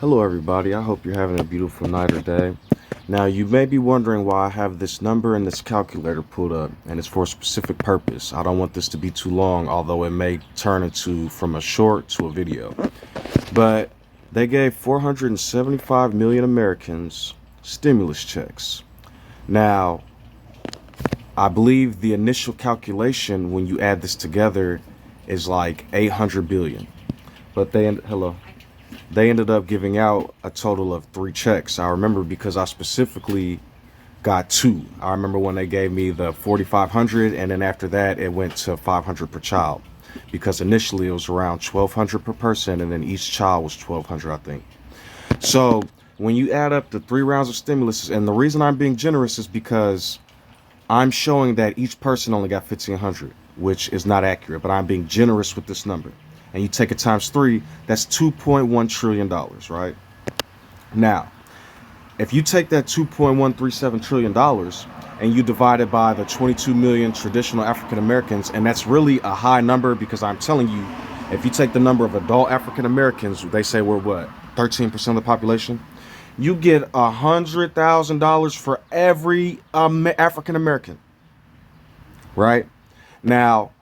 Hello, everybody. I hope you're having a beautiful night or day. Now, you may be wondering why I have this number and this calculator pulled up, and it's for a specific purpose. I don't want this to be too long, although it may turn into from a short to a video. But they gave 475 million Americans stimulus checks. Now, I believe the initial calculation when you add this together is like 800 billion. But they ended up giving out a total of 3 checks. I remember because I specifically got two. I remember when they gave me the 4,500, and then after that it went to 500 per child, because initially it was around 1,200 per person, and then each child was 1,200, I think. So when you add up the 3 rounds of stimulus, and the reason I'm being generous is because I'm showing that each person only got 1,500, which is not accurate, but I'm being generous with this number. And you take it times three, that's $2.1 trillion, right? Now, if you take that $2.137 trillion and you divide it by the 22 million traditional African Americans, and that's really a high number because I'm telling you, if you take the number of adult African Americans, they say we're what, 13% of the population? You get $100,000 for every African American, right? Now,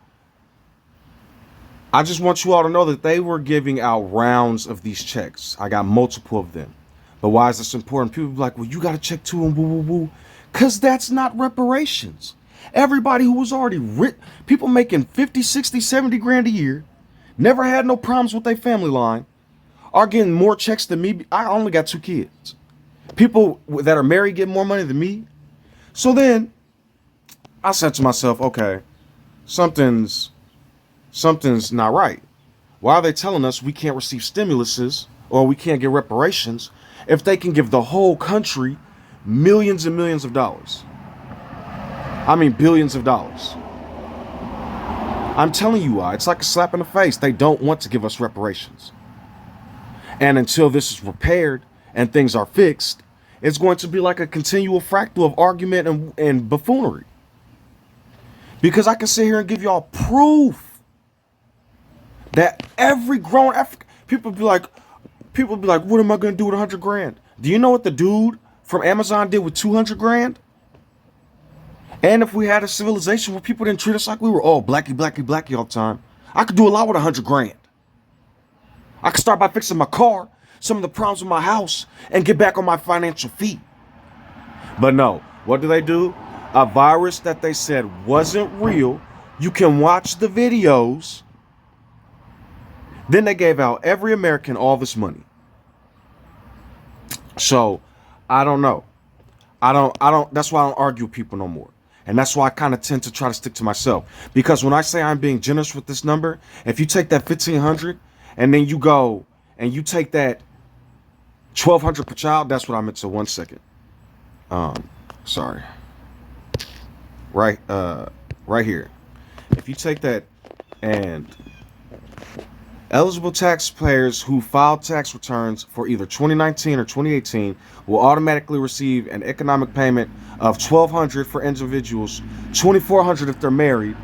I just want you all to know that they were giving out rounds of these checks. I got multiple of them. But why is this important? People be like, well, you got to check two and woo woo woo. Because that's not reparations. Everybody who was already rich, people making 50, 60, 70 grand a year, never had no problems with their family line, are getting more checks than me. I only got 2 kids. People that are married get more money than me. So then I said to myself, okay, something's not right. Why are they telling us we can't receive stimuluses or we can't get reparations if they can give the whole country millions and millions of dollars? I mean, billions of dollars. I'm telling you why. It's like a slap in the face. They don't want to give us reparations. And until this is repaired and things are fixed, it's going to be like a continual fractal of argument and buffoonery. Because I can sit here and give y'all proof that every grown African people be like, what am I gonna do with 100 grand? Do you know what the dude from Amazon did with 200 grand? And if we had a civilization where people didn't treat us like we were all blacky, blacky, blacky all the time, I could do a lot with 100 grand. I could start by fixing my car, some of the problems with my house, and get back on my financial feet. But no, what do? A virus that they said wasn't real. You can watch the videos. Then they gave out every American all this money. So I don't know. That's why I don't argue with people no more. And that's why I kind of tend to try to stick to myself. Because when I say I'm being generous with this number, if you take that 1,500 and then you go and you take that 1,200 per child, that's what I meant to. 1 second. Sorry. Right here. If you take that and eligible taxpayers who filed tax returns for either 2019 or 2018 will automatically receive an economic payment of $1,200 for individuals, $2,400 if they're married,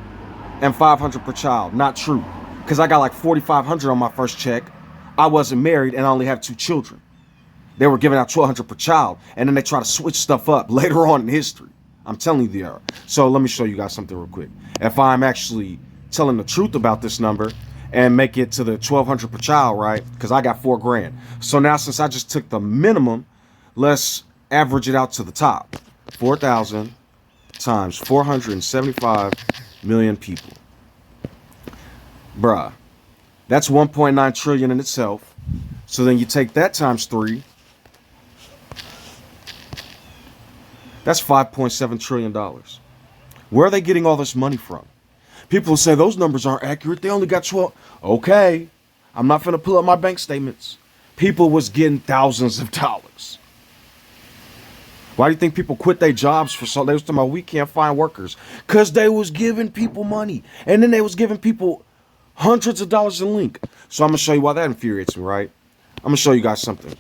and $500 per child. Not true, because I got like $4,500 on my first check. I wasn't married and I only have 2 children. They were giving out $1,200 per child, and then they try to switch stuff up later on in history. I'm telling you they are. So let me show you guys something real quick. If I'm actually telling the truth about this number, and make it to the 1,200 per child, right? Because I got 4 grand. So now since I just took the minimum, let's average it out to the top. 4,000 times 475 million people. Bruh, that's 1.9 trillion in itself. So then you take that times 3. That's $5.7 trillion. Where are they getting all this money from? People say those numbers aren't accurate. They only got 12. Okay. I'm not finna pull up my bank statements. People was getting thousands of dollars. Why do you think people quit their jobs for so? They was talking about we can't find workers. Because they was giving people money. And then they was giving people hundreds of dollars a link. So I'm going to show you why that infuriates me, right? I'm going to show you guys something.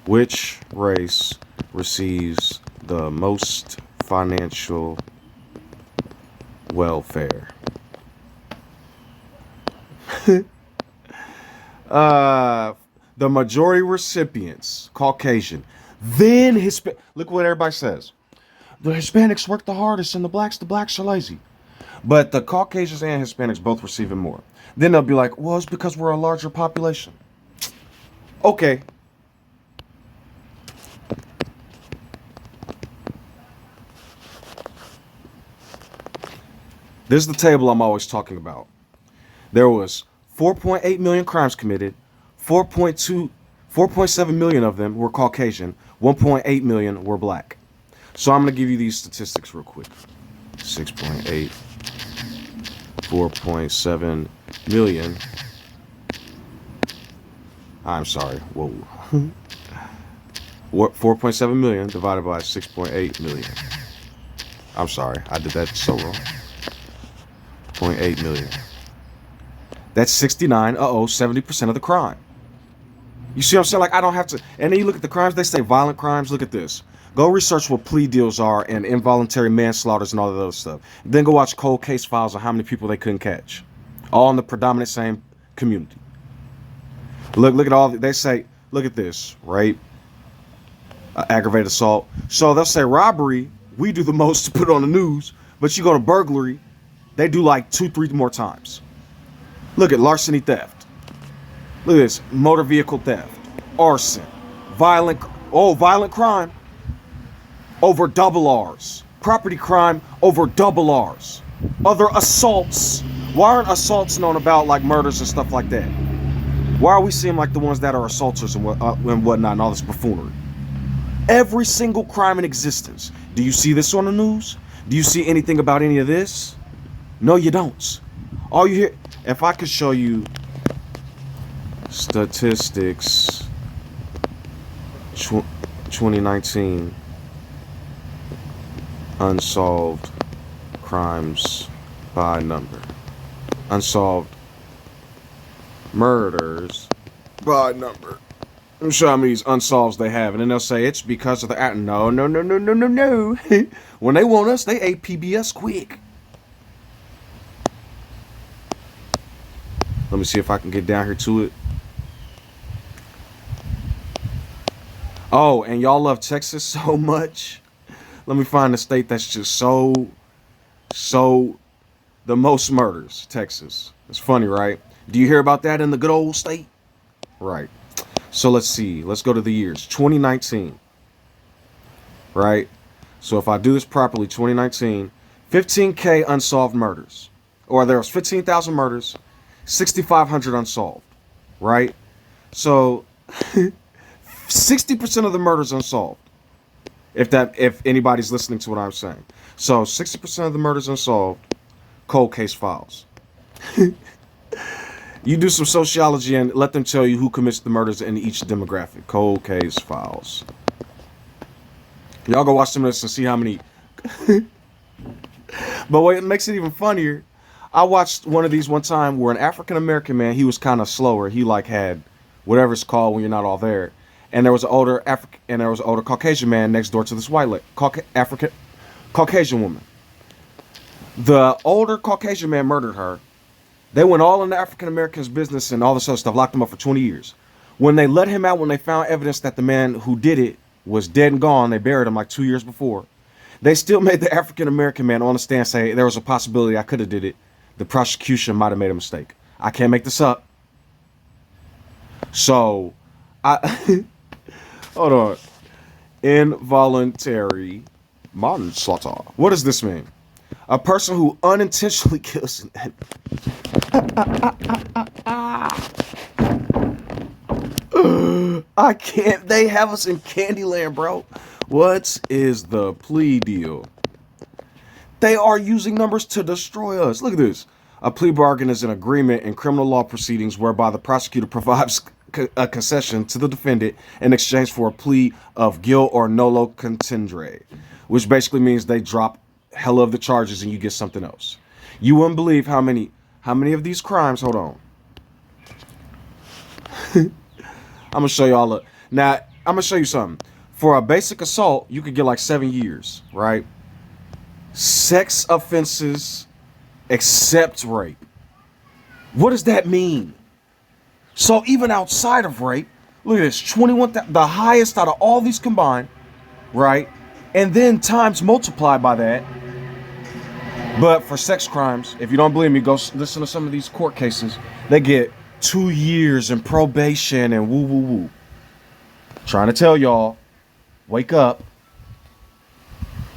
Which race receives the most financial welfare? Uh, the majority recipients, Caucasian. Then look what everybody says. The Hispanics work the hardest and the blacks are lazy. But the Caucasians and Hispanics both receiving more. Then they'll be like, well, it's because we're a larger population. Okay. This is the table I'm always talking about. There was 4.8 million crimes committed. 4.7 million of them were Caucasian. 1.8 million were black. So I'm going to give you these statistics real quick. 6.8, 4.7 million. I'm sorry. Whoa. 4.7 million divided by 6.8 million. I'm sorry. I did that so wrong. 0.8 million. That's 70% of the crime. You see what I'm saying? Like, I don't have to. And then you look at the crimes, they say violent crimes. Look at this. Go research what plea deals are and involuntary manslaughters and all of those stuff. Then go watch cold case files on how many people they couldn't catch. All in the predominant same community. Look at all, they say, look at this, rape, aggravated assault. So they'll say robbery, we do the most to put on the news, but you go to burglary, they do like 2-3 more times. Look at larceny theft. Look at this, motor vehicle theft, arson, violent crime over double R's. Property crime over double R's. Other assaults. Why aren't assaults known about like murders and stuff like that? Why are we seeing like the ones that are assaulters and whatnot and all this buffoonery? Every single crime in existence. Do you see this on the news? Do you see anything about any of this? No, you don't. All you hear, if I could show you statistics 2019 unsolved crimes by number. Unsolved murders by number. Let me show how many unsolved they have. And then they'll say it's because of the act. No. When they want us, they APBS quick. Let me see if I can get down here to it. Oh, and y'all love Texas so much. Let me find a state that's just so the most murders. Texas. It's funny, right? Do you hear about that in the good old state? Right. So let's see. Let's go to the years. 2019. Right? So if I do this properly, 2019, 15K unsolved murders. Or there was 15,000 murders, 6,500 unsolved. Right? So 60% of the murders unsolved. If anybody's listening to what I'm saying. So 60% of the murders unsolved, cold case files. You do some sociology and let them tell you who commits the murders in each demographic. Cold case files. Y'all go watch some of this and see how many. But what makes it even funnier, I watched one of these one time where an African American man, he was kind of slower. He like had whatever it's called when you're not all there. And there was an older Caucasian man next door to this white Caucasian woman. The older Caucasian man murdered her. They went all in the African American's business and all this other stuff, locked him up for 20 years. When they let him out, when they found evidence that the man who did it was dead and gone, they buried him like 2 years before. They still made the African American man on the stand say there was a possibility I could have did it. The prosecution might have made a mistake. I can't make this up. So, hold on. Involuntary manslaughter. What does this mean? A person who unintentionally kills an enemy. I can't. They have us in Candyland, bro. What is the plea deal? They are using numbers to destroy us. Look at this. A plea bargain is an agreement in criminal law proceedings whereby the prosecutor provides a concession to the defendant in exchange for a plea of guilt or nolo contendere, which basically means they drop hell of the charges and you get something else. You wouldn't believe how many of these crimes. Hold on. I'm gonna show y'all. Now I'm gonna show you something. For a basic assault, you could get like 7 years, right? Sex offenses except rape. What does that mean? So even outside of rape, look at this, 21, the highest out of all these combined, right? And then times multiplied by that. But for sex crimes, if you don't believe me, go listen to some of these court cases. They get 2 years in probation and woo woo woo. Trying to tell y'all, wake up.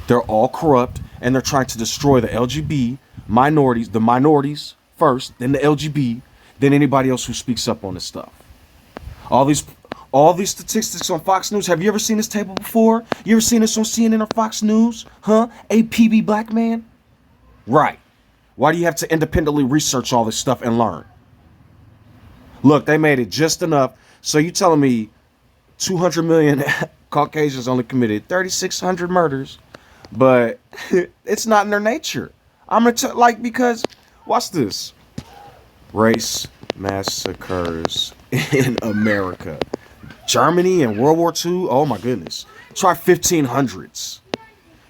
They're all corrupt and they're trying to destroy the LGBT minorities, the minorities first, then the LGBT, then anybody else who speaks up on this stuff. All these statistics on Fox News. Have you ever seen this table before? You ever seen this on CNN or Fox News? Huh? APB black man? Right. Why do you have to independently research all this stuff and learn? Look, they made it just enough. So you telling me 200 million Caucasians only committed 3,600 murders, but it's not in their nature. I'm gonna because watch this. Race massacres in America. Germany and World War II. Oh my goodness. Try 1500s.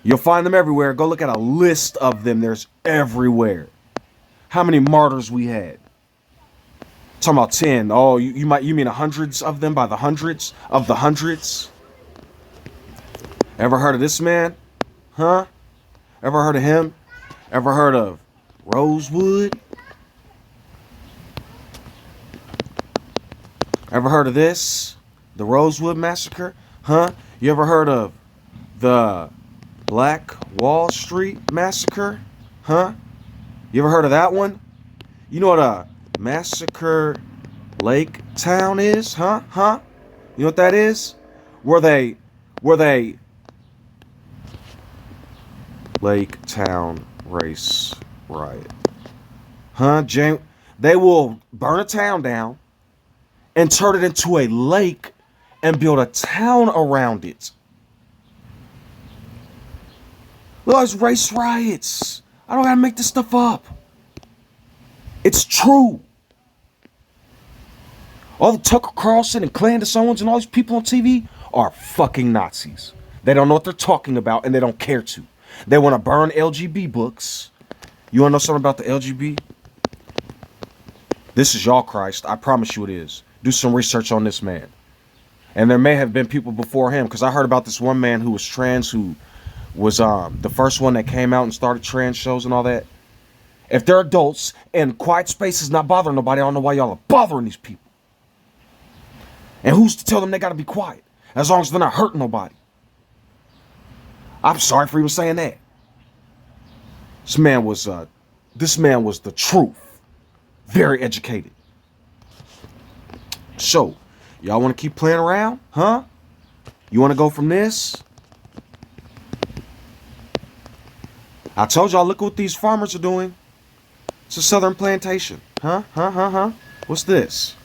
You'll find them everywhere. Go look at a list of them. There's everywhere. How many martyrs we had? Talking about 10. Oh, you mean hundreds of them by the hundreds of the hundreds? Ever heard of this man? Huh? Ever heard of him? Ever heard of Rosewood? Ever heard of this? The Rosewood Massacre? Huh? You ever heard of the Black Wall Street Massacre? Huh? You ever heard of that one? You know what a Massacre Lake Town is? Huh? Huh? You know what that is? Were they Lake Town race riot? Huh? They will burn a town down and turn it into a lake and build a town around it. Look, it's race riots. I don't gotta make this stuff up. It's true. All the Tucker Carlson and Candace Owens and all these people on TV are fucking Nazis. They don't know what they're talking about and they don't care to. They want to burn LGB books. You want to know something about the LGB? This is y'all Christ. I promise you it is. Do some research on this man. And there may have been people before him, because I heard about this one man who was trans, who was the first one that came out and started trans shows and all that. If they're adults and quiet space is not bothering nobody, I don't know why y'all are bothering these people. And who's to tell them they got to be quiet as long as they're not hurting nobody? I'm sorry for even saying that. This man was the truth. Very educated. So, y'all want to keep playing around? Huh? You want to go from this? I told y'all, look what these farmers are doing. It's a southern plantation. Huh? What's this?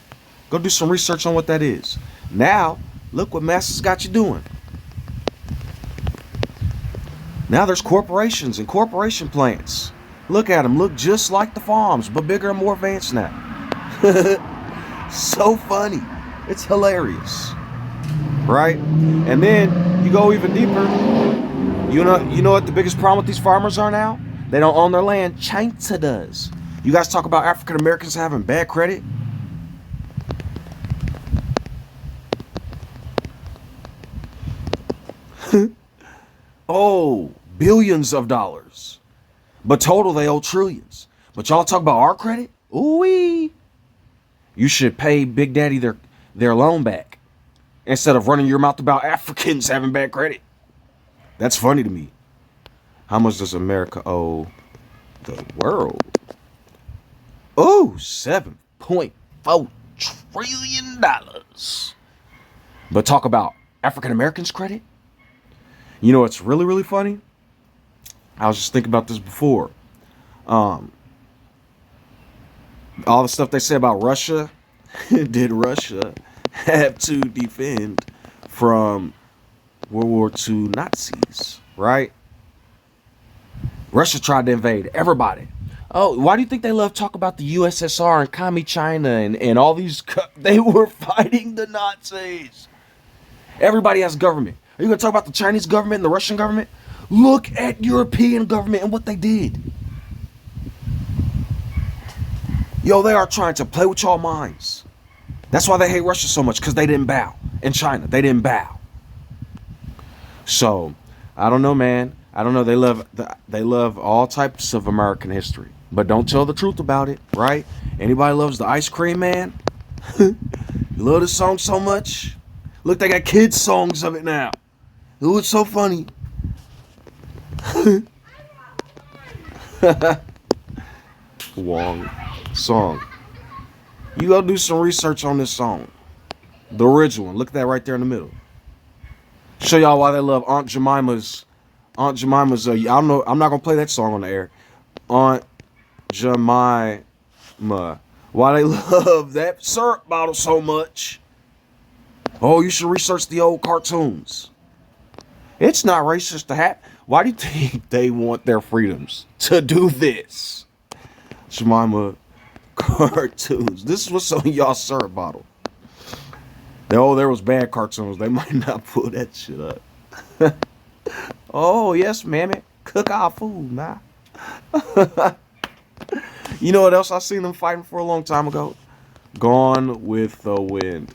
Go do some research on what that is. Now, look what Massa's got you doing. Now there's corporations and corporation plants. Look at them. Look just like the farms, but bigger and more advanced now. So funny. It's hilarious. Right? And then you go even deeper. You know what the biggest problem with these farmers are now? They don't own their land. China does. You guys talk about African Americans having bad credit. Oh, billions of dollars. But total, they owe trillions. But y'all talk about our credit? Ooh-wee. You should pay Big Daddy their loan back instead of running your mouth about Africans having bad credit. That's funny to me. How much does America owe the world? Oh, $7.4 trillion. But talk about African Americans' credit? You know what's really, really funny? I was just thinking about this before. All the stuff they say about Russia. Did Russia have to defend from World War II Nazis, right? Russia tried to invade everybody. Oh, why do you think they love talk about the USSR and Commie China and all these? They were fighting the Nazis. Everybody has government. Are you going to talk about the Chinese government and the Russian government? Look at European government and what they did. Yo, they are trying to play with y'all minds. That's why they hate Russia so much, because they didn't bow. In China, they didn't bow. So, I don't know, man. I don't know. They love all types of American history, but don't tell the truth about it, right? Anybody loves the Ice Cream Man? You love this song so much? Look, they got kids' songs of it now. Ooh, it's so funny. Wong song. You go do some research on this song. The original one. Look at that right there in the middle. Show y'all why they love Aunt Jemima's. I don't know. I'm not gonna play that song on the air. Aunt Jemima. Why they love that syrup bottle so much. Oh, you should research the old cartoons. It's not racist to have. Why do you think they want their freedoms to do this? Jemima cartoons. This is what's on y'all syrup bottle. Oh, there was bad cartoons. They might not pull that shit up. Oh, yes, mammy. Cook our food, nah. You know what else I seen them fighting for a long time ago? Gone with the Wind.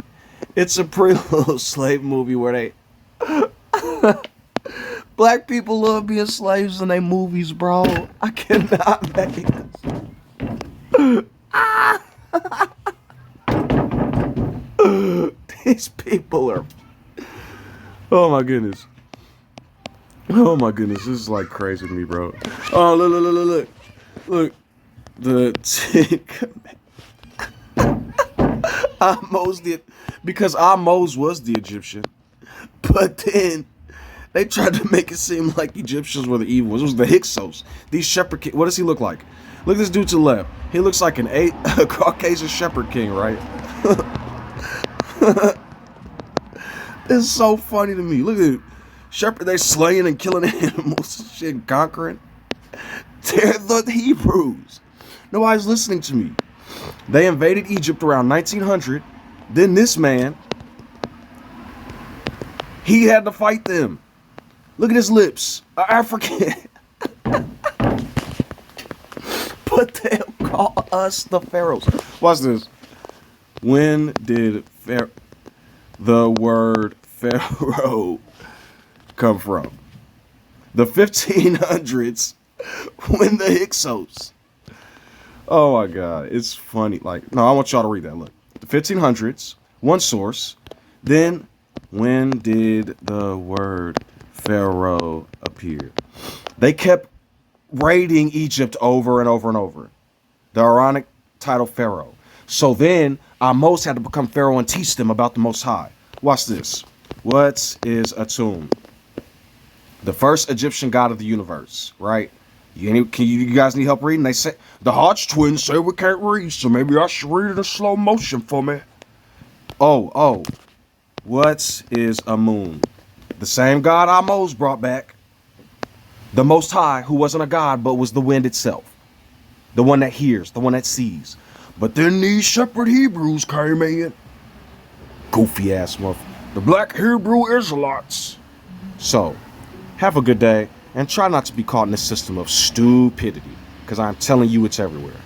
It's a pretty little slave movie where they... Black people love being slaves in their movies, bro. I cannot make this. These people are... Oh my goodness. Oh my goodness. This is like crazy to me, bro. Oh, look. Look. The Ahmose did, because Ahmose was the Egyptian, but then they tried to make it seem like Egyptians were the evil ones. It was the Hyksos. These shepherd king. What does he look like? Look at this dude to the left. He looks like a Caucasian shepherd king, right? It's so funny to me. Look at it. Shepherd, they're slaying and killing animals and shit and conquering. They're the Hebrews. Nobody's listening to me. They invaded Egypt around 1900. Then this man, he had to fight them. Look at his lips. African. But they'll call us the pharaohs. Watch this. When did the word pharaoh come from? The 1500s, when the Hyksos. Oh my God, it's funny. Like, no, I want y'all to read that. Look, the 1500s, one source. Then, when did the word pharaoh appear? They kept raiding Egypt over and over and over. The ironic title pharaoh. So then, Ahmose had to become pharaoh and teach them about the Most High. Watch this. What is Atum? The first Egyptian god of the universe, right? You guys need help reading? They say the Hodge twins say we can't read, so maybe I should read it in slow motion for me. Oh. What is Amun? The same god Ahmose brought back. The Most High, who wasn't a god, but was the wind itself. The one that hears, the one that sees. But then these shepherd Hebrews came in. Goofy ass motherfucker. The black Hebrew Israelites. So, have a good day. And try not to be caught in this system of stupidity. Because I'm telling you it's everywhere.